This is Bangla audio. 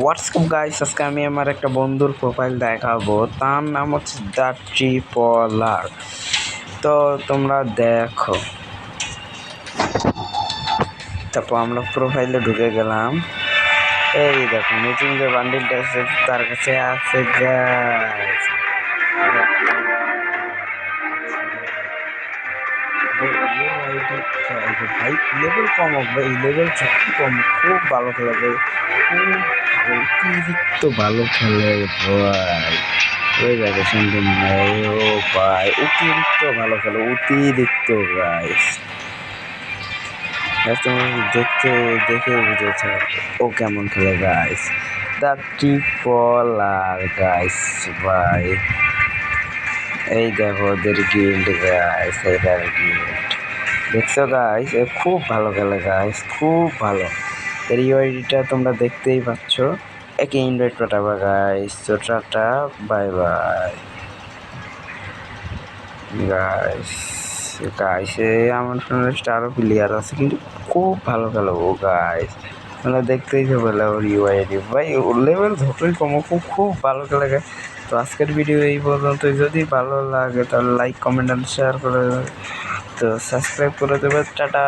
হোয়াটসঅ্যাপ গাইস, আজকে আমি আমার একটা বন্ধুর প্রোফাইল দেখাবো। তার নাম হচ্ছে দ্য ট্রিপলার। তো তোমরা দেখো। তারপর আমরা প্রোফাইলে ঢুকে গেলাম। এই দেখো নতুন যে বান্ডিলটা আছে তার কাছে আছে গাইস। ভাই লেভেল কম হোক ভাই, লেভেল যত কম খুব ভালো খেলে ভাই, খুব অতিরিক্ত ভালো খেলে ভাই। ওই দেখো শুনতেন ভাই, ও ভাই অতিরিক্ত ভালো খেলে, অতিরিক্ত গাইস। তোমরা দেখে বুঝেছ ও কেমন খেলে গাইস। দ্য ট্রিপলার গাইস ভাই। এই দেখো ওদের গিল্ড গাইস, এটার গিল্ড দেখছো গাইস, এ খুব ভালো খেলে গাইস, খুব ভালো। এর ইউআইডিটা তোমরা দেখতেই পাচ্ছ। একে ইনভাইট পাঠাবা গাইস। তো tata, bye bye guys. Guys আমার ফ্রেন্ডে আরও প্লেয়ার আছে কিন্তু খুব ভালো খেলো ও গাইস। তোমরা দেখতেই পেলে ওর ইউআইডি ভাই, ওর লেভেল যতই কমো খুব ভালো খেলে গাইস। তো আজকের ভিডিও এই পর্যন্ত। যদি ভালো লাগে তাহলে লাইক, কমেন্ট অ্যান্ড শেয়ার করে দেবে। তো সাবস্ক্রাইব করে দেবে। টাটা।